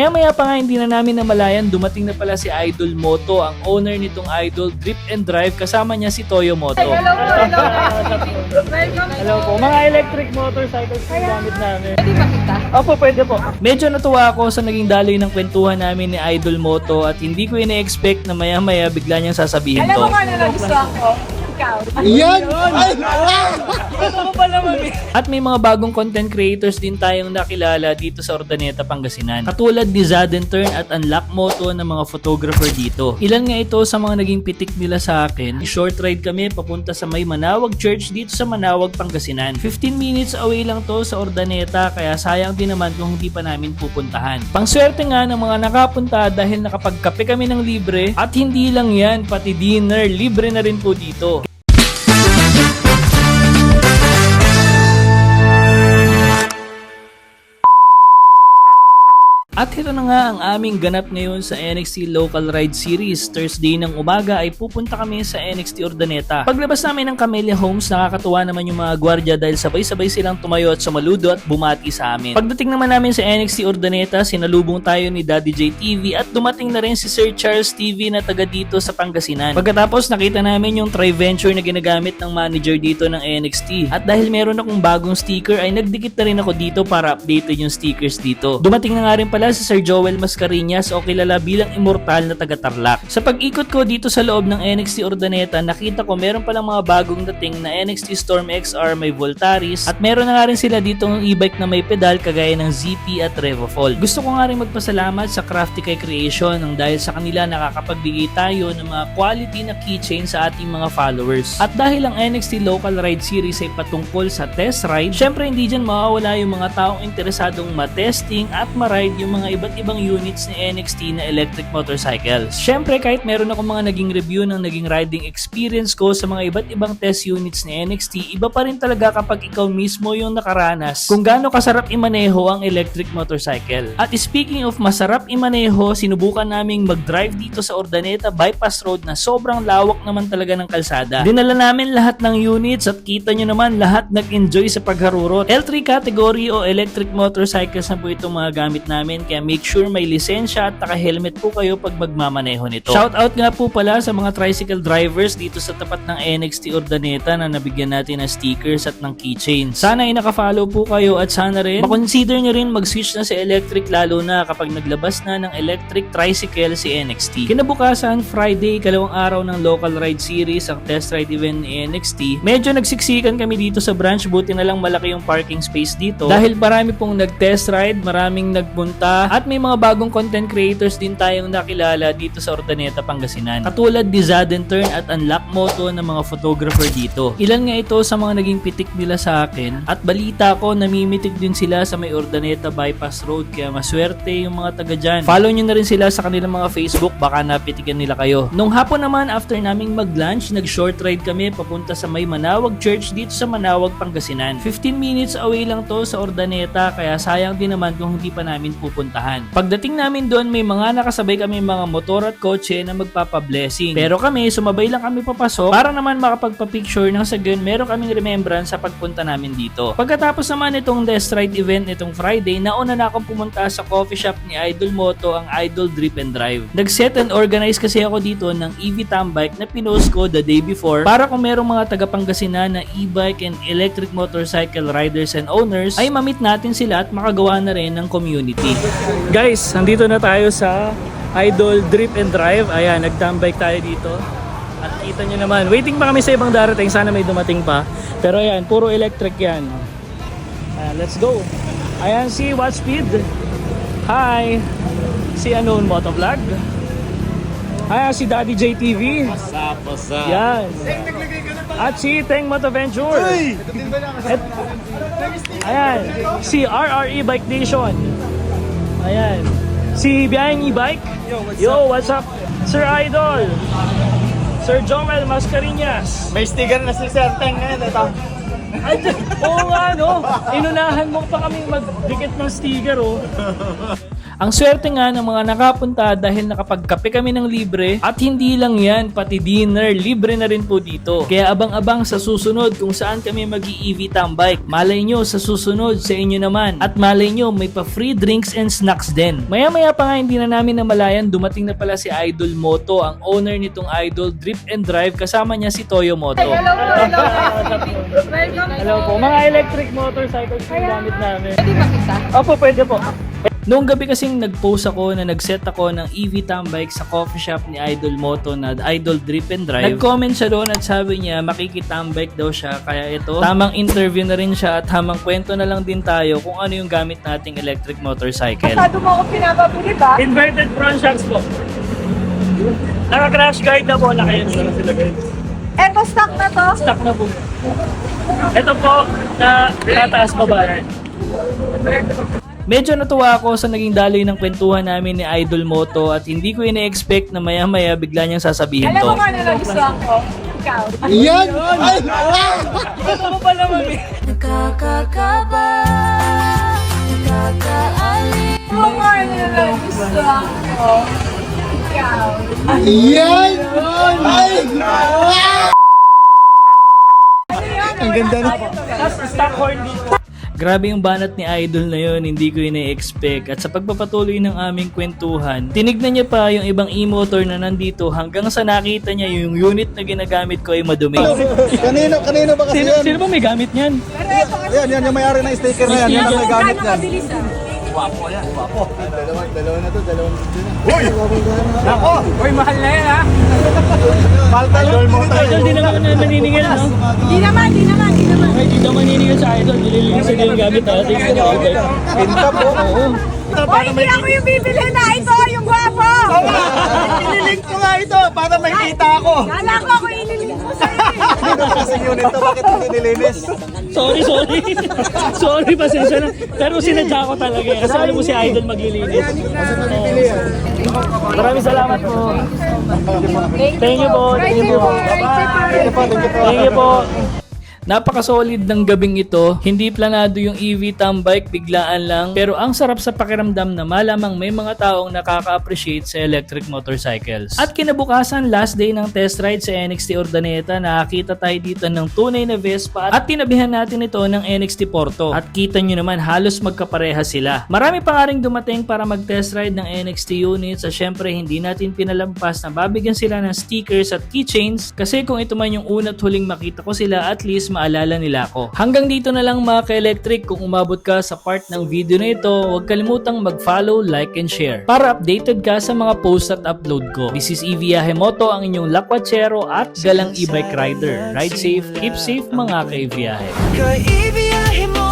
Maya pa nga hindi na namin namalayan, dumating na pala si Idol Moto, ang owner nitong Idol Drip and Drive, kasama niya si Toyo Moto. Hello po, hello. Welcome Hello po, mga electric motorcycles na gamit namin. Pwede ba kita? Opo, pwede po. Medyo natuwa ako sa naging daloy ng kwentuhan namin ni Idol Moto at hindi ko ina-expect na maya-maya bigla niyang sasabihin Alam to. mo kung ano nagustuhan ko? Ikaw. Yan! Ay! Ito pa naman eh. At may mga bagong content creators din tayong nakilala dito sa Urdaneta, Pangasinan. Katulad ni Zaden Turn at Unlock Moto ng mga photographer dito. Ilan nga ito sa mga naging pitik nila sa akin. Short ride kami papunta sa may Manawag Church dito sa Manawag, Pangasinan. 15 minutes away lang to sa Urdaneta, kaya sayang din naman kung hindi pa namin pupuntahan. Pangswerte nga ng mga nakapunta dahil nakapagkape kami ng libre, at hindi lang yan, pati dinner libre na rin po dito. At ito na nga ang aming ganap ngayon sa NXT Local Ride Series. Thursday ng umaga ay pupunta kami sa NXT Urdaneta. Paglabas namin ng Camellia Homes, nakakatuwa naman yung mga gwardiya dahil sabay-sabay silang tumayo at sumaludo at bumati sa amin. Pagdating naman namin sa NXT Urdaneta, sinalubong tayo ni Daddy J TV at dumating na rin si Sir Charles TV na taga dito sa Pangasinan. Pagkatapos nakita namin yung Tri-Venture na ginagamit ng manager dito ng NXT. At dahil meron akong bagong sticker ay nagdikit na rin ako dito para updated yung stickers dito. Dumating na nga rin pala si Sir Joel Mascareñas o kilala bilang Immortal na taga Tarlac. Sa pag-ikot ko dito sa loob ng NXT Urdaneta, nakita ko meron palang mga bagong dating na NXT Storm XR may Voltaris, at meron na nga rin sila dito ng e-bike na may pedal kagaya ng ZP at RevoFall. Gusto ko nga rin magpasalamat sa Crafty Kay Creation nang dahil sa kanila nakakapagbigay tayo ng mga quality na keychain sa ating mga followers. At dahil ang NXT Local Ride Series ay patungkol sa test ride, syempre hindi dyan mawawala yung mga taong interesadong matesting at maride yung mga iba't ibang units ni NXT na electric motorcycles. Syempre kahit meron ako mga naging review ng naging riding experience ko sa mga iba't ibang test units ni NXT, iba pa rin talaga kapag ikaw mismo yung nakaranas kung gaano kasarap imaneho ang electric motorcycle. At speaking of masarap imaneho, sinubukan naming mag-drive dito sa Urdaneta Bypass Road na sobrang lawak naman talaga ng kalsada. Dinala namin lahat ng units at kita nyo naman lahat nag-enjoy sa pagharurot. L3 category o electric motorcycles na po itong mga gamit namin, kaya make sure may lisensya at naka-helmet po kayo pag magmamaneho nito. Shoutout nga po pala sa mga tricycle drivers dito sa tapat ng NXT Urdaneta na nabigyan natin ng stickers at ng keychains. Sana ay naka-follow po kayo at sana rin makonsider nyo rin mag-switch na sa electric, lalo na kapag naglabas na ng electric tricycle si NXT. Kinabukasan, Friday, kalawang araw ng Local Ride Series, ang test ride event ni NXT. Medyo nagsiksikan kami dito sa branch, buti na lang malaki yung parking space dito dahil marami pong nag-test ride, maraming nagpunta, at may mga bagong content creators din tayong nakilala dito sa Urdaneta, Pangasinan. Katulad ni Zaden Turn at Unlock Moto ng mga photographer dito. Ilan nga ito sa mga naging pitik nila sa akin, at balita ko namimitik din sila sa may Urdaneta Bypass Road, kaya maswerte yung mga taga dyan. Follow nyo na rin sila sa kanilang mga Facebook, baka napitikan nila kayo. Nung hapon naman, after naming mag-lunch, nag-short ride kami papunta sa may Manawag Church dito sa Manawag, Pangasinan. 15 minutes away lang to sa Urdaneta, kaya sayang din naman kung hindi pa namin pupuntahan. Pagdating namin doon, may mga nakasabay kami mga motor at kotse na magpapa-blessing. Pero kami, sumabay lang kami papasok para naman makapagpa-picture nang sa gayon meron kaming remembrance sa pagpunta namin dito. Pagkatapos naman itong test ride event nitong Friday, nauna na akong pumunta sa coffee shop ni Idol Moto, ang Idol Drip and Drive. Nag-set and organize kasi ako dito ng EV Tambike na pinost ko the day before para kung merong mga taga-Pangasinan na e-bike and electric motorcycle riders and owners ay ma-meet natin sila at makagawa na rin ng community. Guys, nandito na tayo sa Idol Drip and Drive. Ayan, nag-tambike tayo dito. At kita nyo naman, waiting pa kami sa ibang darating. Sana may dumating pa. Pero ayan, puro electric yan. Ayan, let's go. Ayan si What Speed. Hi. Si Unknown Motovlog. Ayan si Daddy J TV. Pasa. Yan. At si Teng Motoventure. Ayan, si RRE Bike Nation. Ayan. Si Biyaheng E-Bike. Yo, what's up? Sir Idol. Sir Joel Mascareñas. May sticker na si Sir Teng ngayon. Ito. Oo nga, no? Inunahan mo pa kaming magdikit ng sticker, oh. Ang swerte nga ng mga nakapunta dahil nakapagkape kami ng libre at hindi lang yan, pati dinner libre na rin po dito. Kaya abang-abang sa susunod kung saan kami mag-EV tambike. Malay nyo sa susunod sa inyo naman. At malay nyo may pa free drinks and snacks din. Maya-maya pa nga hindi na namin namalayan, dumating na pala si Idol Moto, ang owner nitong Idol Drip and Drive, kasama niya si Toyo Moto. Hello po, hello. Welcome Hello po, mga electric motorcycles yung gamit namin. Pwede ba kita? Opo, pwede po. Noong gabi kasing nag-post ako na nag-set ako ng EV tambike sa coffee shop ni Idol Moto na Idol Drip and Drive. Nag-comment siya doon at sabi niya makikitambike daw siya, kaya ito, tamang interview na rin siya at tamang kwento na lang din tayo kung ano yung gamit nating electric motorcycle. Masyado mo ako pinapabili ba? Inverted front shocks po. Naka-crash guard na po, nakayan na sila guys. Eto stock na to? Stock na po. Ito po, na tataas pa ba yan? Medyo natuwa ako sa naging daloy ng kwentuhan namin ni Idol Moto at hindi ko ina-expect na maya-maya bigla niyang sasabihin Alam to. mo kung ano nagustuhan ko? Ikaw. Yan! Ay! Ito mo pala, mami. Nakakakaba, nakakaalis. Alam mo kung ano nagustuhan ko? Ikaw. Yan! Ay! Ang ganda na. Tapos stock horn dito. Grabe yung banat ni Idol na yun, hindi ko ina-expect. At sa pagpapatuloy ng aming kwentuhan, tinignan niya pa yung ibang e-motor na nandito hanggang sa nakita niya yung unit na ginagamit ko ay madumi. Kanino ba kasi yan? Sino ba may gamit niyan? Pero ito kasi Yan, yung may-ari ng sticker na yan. Yan ang may gamit gano'ng yan. kabilis ah. Dalawa na to. Uy! Ako! Uy, mahal na yan ha! Mahal tayo. Idol, di naman na naniningil, no? Di naman. Ay, di naman naniningil sa Idol, nililinis na yung gamit natin. Pinta po. Oo. Hoy, hindi ako yung bibili na ito, yung gwapo! Ililink ko nga ito para may kita ako. Kala ko ako ililink mo sa'yo eh. Ano kasi unit to? Bakit hindi nilinis? Sorry. Sorry, pasensya na. Pero sinadya ko talaga eh. Kasi alam mo si Idol maglilinis. Maraming salamat po. Thank you po. Thank you po. Napaka-solid ng gabing ito. Hindi planado yung EV tambike, biglaan lang. Pero ang sarap sa pakiramdam na malamang may mga taong nakaka-appreciate sa electric motorcycles. At kinabukasan, last day ng test ride sa NXT Urdaneta, nakakita tayo dito ng tunay na Vespa at tinabihan natin ito ng NXT Porto. At kita nyo naman, halos magkapareha sila. Marami pa nga ring dumating para mag-test ride ng NXT units at syempre hindi natin pinalampas na babigyan sila ng stickers at keychains kasi kung ito man yung una't huling makita ko sila, at least maalala nila ako. Hanggang dito na lang mga ka-electric. Kung umabot ka sa part ng video na ito, huwag kalimutang mag-follow, like, and share para updated ka sa mga posts at upload ko. This is Eviahe Moto, ang inyong lakwachero at galang e-bike rider. Ride safe, keep safe mga ka-Eviahe. Kaibiyahe mo